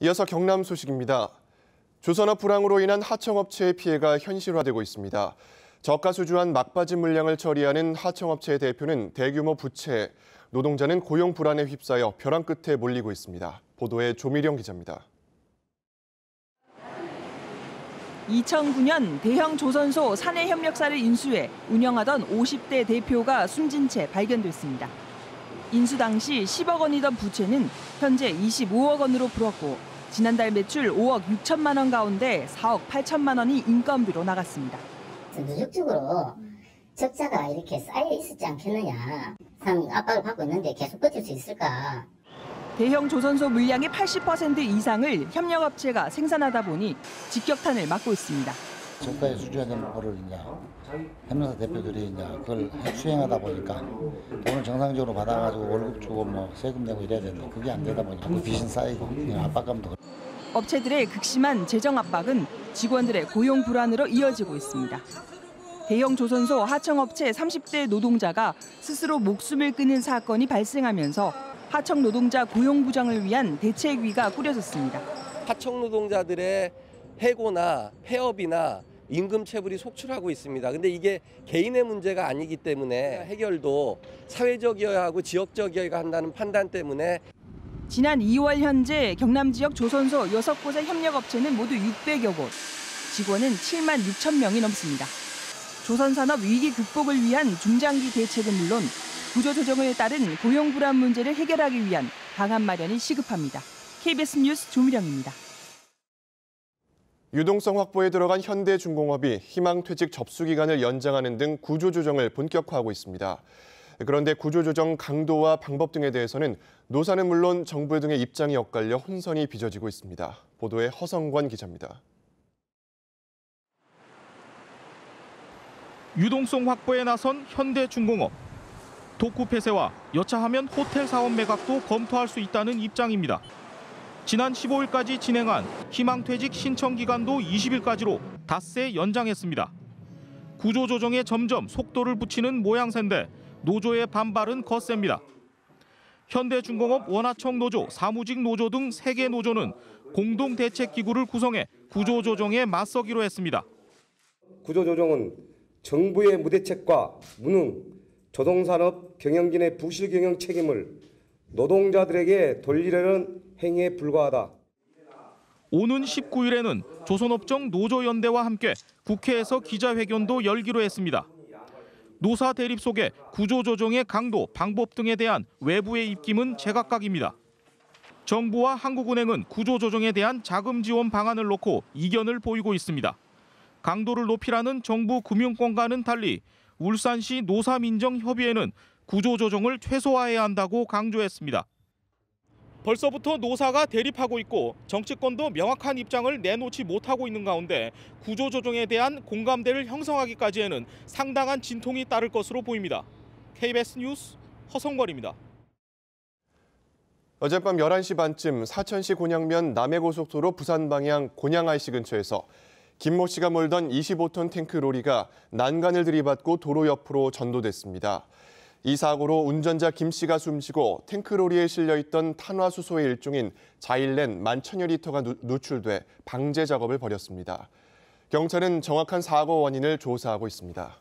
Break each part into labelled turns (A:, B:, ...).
A: 이어서 경남 소식입니다. 조선업 불황으로 인한 하청업체의 피해가 현실화되고 있습니다. 저가 수주한 막바지 물량을 처리하는 하청업체의 대표는 대규모 부채, 노동자는 고용 불안에 휩싸여 벼랑 끝에 몰리고 있습니다. 보도에 조미령 기자입니다.
B: 2009년 대형 조선소 사내협력사를 인수해 운영하던 50대 대표가 숨진 채 발견됐습니다. 인수 당시 10억 원이던 부채는 현재 25억 원으로 불었고 지난달 매출 5억 6천만 원 가운데 4억 8천만 원이 인건비로 나갔습니다.
C: 누적적으로 적자가 이렇게 쌓여 있었지 않겠느냐. 상 압박을 받고 있는데 계속 버틸 수 있을까.
B: 대형 조선소 물량의 80% 이상을 협력업체가 생산하다 보니 직격탄을 맞고 있습니다.
D: 저가에 수주하는 거를 이제 협력사 대표들이 이제 그걸 수행하다 보니까 돈을 정상적으로 받아가지고 월급 주고 뭐 세금 내고 이래야 되는데 그게 안 되다 보니까 빚은 쌓이고 압박감도.
B: 업체들의 극심한 재정 압박은 직원들의 고용 불안으로 이어지고 있습니다. 대형 조선소 하청업체 30대 노동자가 스스로 목숨을 끊은 사건이 발생하면서 하청 노동자 고용 부정을 위한 대책위가 꾸려졌습니다.
E: 하청 노동자들의 해고나 폐업이나 임금 체불이 속출하고 있습니다. 근데 이게 개인의 문제가 아니기 때문에 해결도 사회적이어야 하고 지역적이어야 한다는 판단 때문에
B: 지난 2월 현재 경남 지역 조선소 6곳의 협력업체는 모두 600여 곳, 직원은 7만 6천 명이 넘습니다. 조선산업 위기 극복을 위한 중장기 대책은 물론 구조조정을 따른 고용 불안 문제를 해결하기 위한 방안 마련이 시급합니다. KBS 뉴스 조미령입니다.
A: 유동성 확보에 들어간 현대중공업이 희망퇴직 접수기간을 연장하는 등 구조조정을 본격화하고 있습니다. 그런데 구조조정 강도와 방법 등에 대해서는 노사는 물론 정부 등의 입장이 엇갈려 혼선이 빚어지고 있습니다. 보도에 허성권 기자입니다.
F: 유동성 확보에 나선 현대중공업. 독구 폐쇄와 여차하면 호텔 사업 매각도 검토할 수 있다는 입장입니다. 지난 15일까지 진행한 희망퇴직 신청 기간도 20일까지로 닷새 연장했습니다. 구조조정에 점점 속도를 붙이는 모양새인데 노조의 반발은 거셉니다. 현대중공업 원하청 노조, 사무직 노조 등 3개 노조는 공동대책기구를 구성해 구조조정에 맞서기로 했습니다.
G: 구조조정은 정부의 무대책과 무능, 조선산업 경영진의 부실 경영 책임을 노동자들에게 돌리려는 행위에 불과하다.
F: 오는 19일에는 조선업종 노조연대와 함께 국회에서 기자회견도 열기로 했습니다. 노사 대립 속에 구조조정의 강도, 방법 등에 대한 외부의 입김은 제각각입니다. 정부와 한국은행은 구조조정에 대한 자금 지원 방안을 놓고 이견을 보이고 있습니다. 강도를 높이라는 정부 금융권과는 달리 울산시 노사민정협의회는 구조조정을 최소화해야 한다고 강조했습니다. 벌써부터 노사가 대립하고 있고 정치권도 명확한 입장을 내놓지 못하고 있는 가운데 구조조정에 대한 공감대를 형성하기까지에는 상당한 진통이 따를 것으로 보입니다. KBS 뉴스 허성걸입니다.
A: 어젯밤 11시 반쯤 사천시 곤양면 남해고속도로 부산 방향 곤양 IC 근처에서 김모 씨가 몰던 25톤 탱크 로리가 난간을 들이받고 도로 옆으로 전도됐습니다. 이 사고로 운전자 김 씨가 숨지고 탱크 로리에 실려있던 탄화수소의 일종인 자일렌 11,000여 누출돼 방제 작업을 벌였습니다. 경찰은 정확한 사고 원인을 조사하고 있습니다.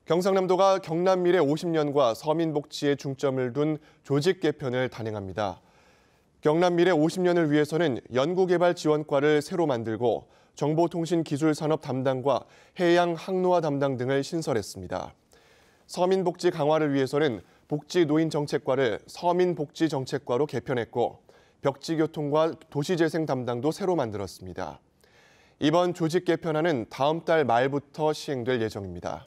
A: 경상남도가 경남 미래 50년과 서민복지에 중점을 둔 조직 개편을 단행합니다. 경남 미래 50년을 위해서는 연구개발지원과를 새로 만들고 정보통신기술산업 담당과 해양 항로화 담당 등을 신설했습니다. 서민복지 강화를 위해서는 복지노인정책과를 서민복지정책과로 개편했고 벽지교통과 도시재생 담당도 새로 만들었습니다. 이번 조직 개편안은 다음 달 말부터 시행될 예정입니다.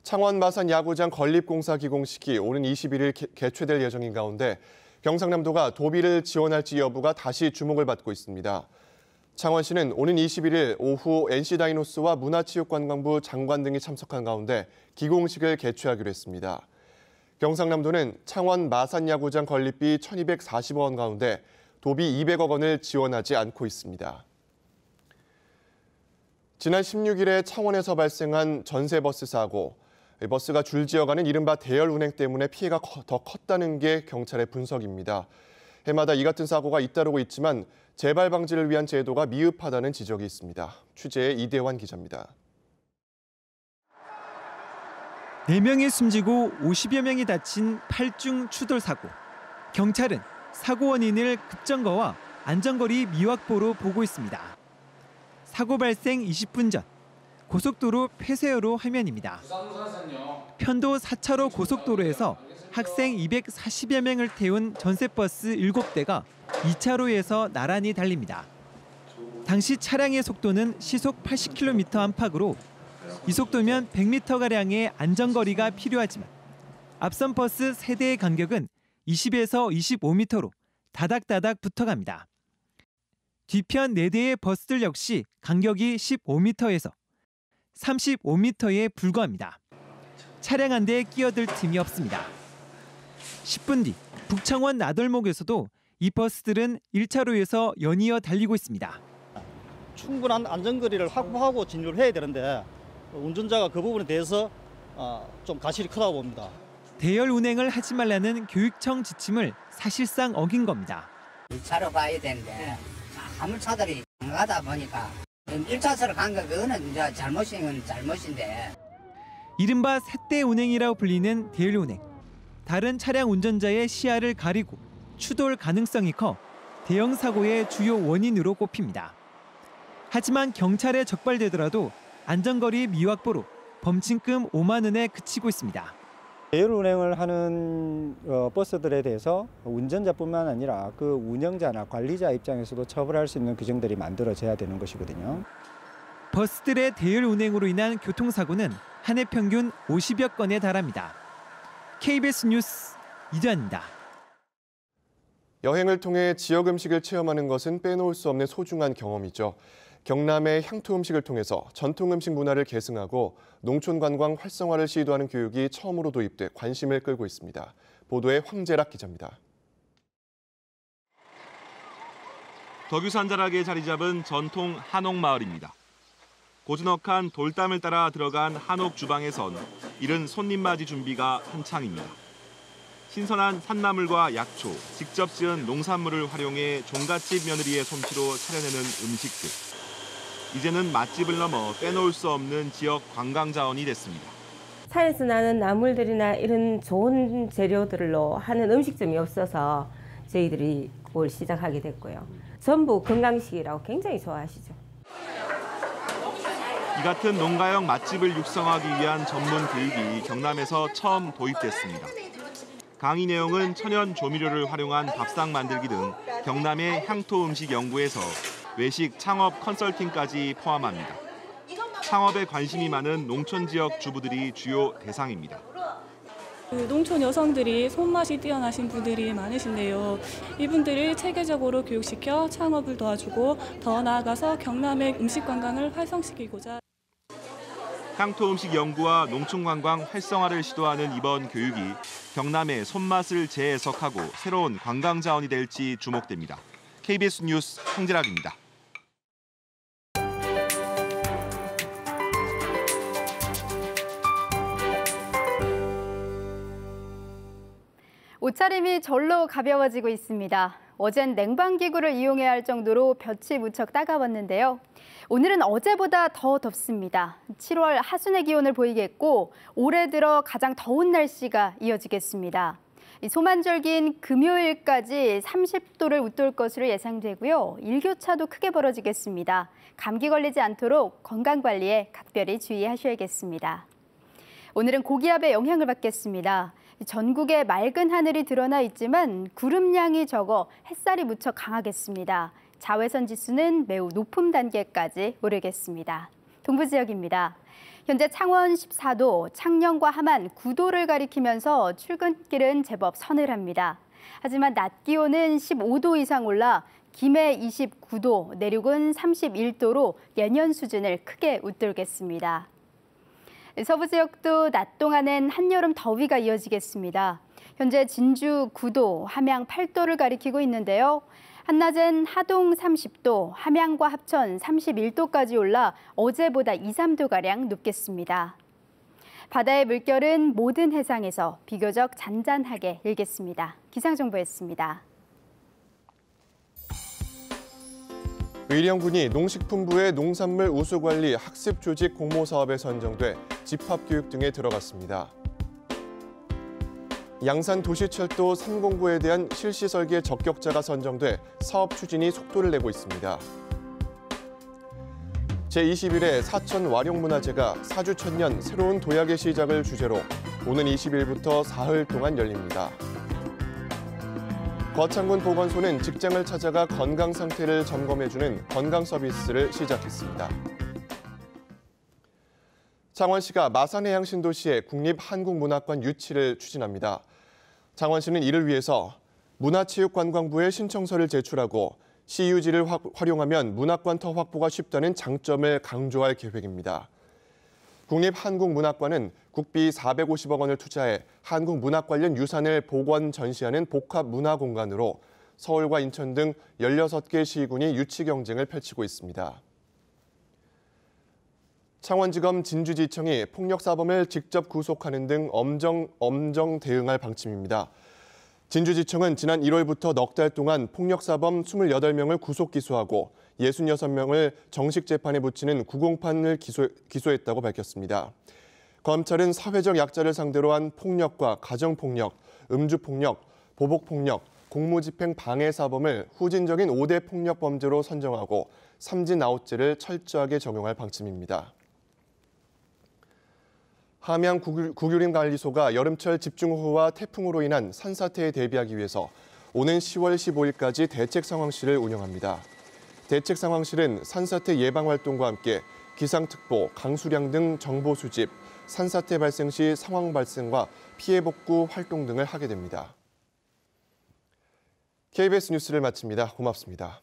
A: 창원 마산 야구장 건립공사 기공식이 오는 21일 개최될 예정인 가운데 경상남도가 도비를 지원할지 여부가 다시 주목을 받고 있습니다. 창원시는 오는 21일 오후 NC다이노스와 문화체육관광부 장관 등이 참석한 가운데 기공식을 개최하기로 했습니다. 경상남도는 창원 마산 야구장 건립비 1,240억 원 가운데 도비 200억 원을 지원하지 않고 있습니다. 지난 16일에 창원에서 발생한 전세버스 사고, 버스가 줄지어가는 이른바 대열 운행 때문에 피해가 더 컸다는 게 경찰의 분석입니다. 해마다 이 같은 사고가 잇따르고 있지만 재발 방지를 위한 제도가 미흡하다는 지적이 있습니다. 취재의 이대환 기자입니다.
H: 4명이 숨지고 50여 명이 다친 8중 추돌 사고. 경찰은 사고 원인을 급정거와 안전거리 미확보로 보고 있습니다. 사고 발생 20분 전 고속도로 폐쇄호로 화면입니다. 편도 4차로 고속도로에서 학생 240여 명을 태운 전세버스 7대가 2차로에서 나란히 달립니다. 당시 차량의 속도는 시속 80km 안팎으로 이 속도면 100m가량의 안전거리가 필요하지만 앞선 버스 3대의 간격은 20에서 25m로 다닥다닥 붙어갑니다. 뒤편 4대의 버스들 역시 간격이 15m에서 35m에 불과합니다. 차량 한 대에 끼어들 틈이 없습니다. 10분 뒤 북창원 나들목에서도 이 버스들은 1차로에서 연이어 달리고 있습니다.
I: 충분한 안전거리를 확보하고 진입을 해야 되는데 운전자가 그 부분에 대해서 좀 과실이 크다고 봅니다.
H: 대열 운행을 하지 말라는 교육청 지침을 사실상 어긴 겁니다.
J: 1차로 가야 되는데 화물차들이 가다 보니까 1차선으로 간 거는 이제 잘못인 건 잘못인데.
H: 이른바 삿대 운행이라고 불리는 대열 운행. 다른 차량 운전자의 시야를 가리고 추돌 가능성이 커 대형 사고의 주요 원인으로 꼽힙니다. 하지만 경찰에 적발되더라도 안전거리 미확보로 범칙금 5만 원에 그치고 있습니다.
K: 대열 운행을 하는 버스들에 대해서 운전자뿐만 아니라 그 운영자나 관리자 입장에서도 처벌할 수 있는 규정들이 만들어져야 되는 것이거든요.
H: 버스들의 대열 운행으로 인한 교통사고는 한 해 평균 50여 건에 달합니다. KBS 뉴스 이대환입니다.
A: 여행을 통해 지역 음식을 체험하는 것은 빼놓을 수 없는 소중한 경험이죠. 경남의 향토 음식을 통해서 전통 음식 문화를 계승하고 농촌 관광 활성화를 시도하는 교육이 처음으로 도입돼 관심을 끌고 있습니다. 보도에 황재락 기자입니다.
L: 덕유산 자락에 자리 잡은 전통 한옥마을입니다. 고즈넉한 돌담을 따라 들어간 한옥 주방에선 이른 손님 맞이 준비가 한창입니다. 신선한 산나물과 약초, 직접 지은 농산물을 활용해 종갓집 며느리의 솜씨로 차려내는 음식들. 이제는 맛집을 넘어 빼놓을 수 없는 지역 관광 자원이 됐습니다.
M: 산에서 나는 나물들이나 이런 좋은 재료들로 하는 음식점이 없어서 저희들이 그걸 시작하게 됐고요. 전부 건강식이라고 굉장히 좋아하시죠.
L: 이 같은 농가형 맛집을 육성하기 위한 전문 교육이 경남에서 처음 도입됐습니다. 강의 내용은 천연 조미료를 활용한 밥상 만들기 등 경남의 향토 음식 연구에서 외식 창업 컨설팅까지 포함합니다. 창업에 관심이 많은 농촌 지역 주부들이 주요 대상입니다.
N: 농촌 여성들이 손맛이 뛰어나신 분들이 많으신데요. 이분들을 체계적으로 교육시켜 창업을 도와주고 더 나아가서 경남의 음식 관광을 활성시키고자
L: 향토 음식 연구와 농촌 관광 활성화를 시도하는 이번 교육이 경남의 손맛을 재해석하고 새로운 관광 자원이 될지 주목됩니다. KBS 뉴스 황재락입니다.
O: 옷차림이 절로 가벼워지고 있습니다. 어젠 냉방기구를 이용해야 할 정도로 볕이 무척 따가웠는데요. 오늘은 어제보다 더 덥습니다. 7월 하순의 기온을 보이겠고 올해 들어 가장 더운 날씨가 이어지겠습니다. 소만절기인 금요일까지 30도를 웃돌 것으로 예상되고요. 일교차도 크게 벌어지겠습니다. 감기 걸리지 않도록 건강관리에 각별히 주의하셔야겠습니다. 오늘은 고기압의 영향을 받겠습니다. 전국에 맑은 하늘이 드러나 있지만 구름량이 적어 햇살이 무척 강하겠습니다. 자외선 지수는 매우 높은 단계까지 오르겠습니다. 동부 지역입니다. 현재 창원 14도, 창녕과 함안 9도를 가리키면서 출근길은 제법 서늘합니다. 하지만 낮 기온은 15도 이상 올라 김해 29도, 내륙은 31도로 예년 수준을 크게 웃돌겠습니다. 서부 지역도 낮 동안엔 한여름 더위가 이어지겠습니다. 현재 진주 9도, 함양 8도를 가리키고 있는데요. 한낮엔 하동 30도, 함양과 합천 31도까지 올라 어제보다 2, 3도가량 높겠습니다. 바다의 물결은 모든 해상에서 비교적 잔잔하게 일겠습니다. 기상정보였습니다.
A: 의령군이 농식품부의 농산물 우수관리 학습 조직 공모 사업에 선정돼 집합교육 등에 들어갔습니다. 양산 도시철도 3공구에 대한 실시 설계 적격자가 선정돼 사업 추진이 속도를 내고 있습니다. 제21회 사천 와룡문화제가 사주천년 새로운 도약의 시작을 주제로 오는 20일부터 사흘 동안 열립니다. 거창군 보건소는 직장을 찾아가 건강 상태를 점검해주는 건강 서비스를 시작했습니다. 창원시가 마산해양 신도시에 국립한국문학관 유치를 추진합니다. 창원시는 이를 위해서 문화체육관광부에 신청서를 제출하고 시유지를 활용하면 문학관터 확보가 쉽다는 장점을 강조할 계획입니다. 국립한국문학관은 국비 450억 원을 투자해 한국 문학 관련 유산을 복원 전시하는 복합 문화공간으로 서울과 인천 등 16개 시군이 유치 경쟁을 펼치고 있습니다. 창원지검 진주지청이 폭력사범을 직접 구속하는 등 엄정 대응할 방침입니다. 진주지청은 지난 1월부터 넉 달 동안 폭력사범 28명을 구속 기소하고 66명을 정식 재판에 붙이는 구공판을 기소했다고 밝혔습니다. 검찰은 사회적 약자를 상대로 한 폭력과 가정폭력, 음주폭력, 보복폭력, 공무집행 방해사범을 후진적인 5대 폭력범죄로 선정하고 삼진-아웃제를 철저하게 적용할 방침입니다. 함양 국유림관리소가 여름철 집중호우와 태풍으로 인한 산사태에 대비하기 위해서 오는 10월 15일까지 대책상황실을 운영합니다. 대책상황실은 산사태 예방활동과 함께 기상특보, 강수량 등 정보 수집, 산사태 발생 시 상황 발생과 피해 복구 활동 등을 하게 됩니다. KBS 뉴스를 마칩니다. 고맙습니다.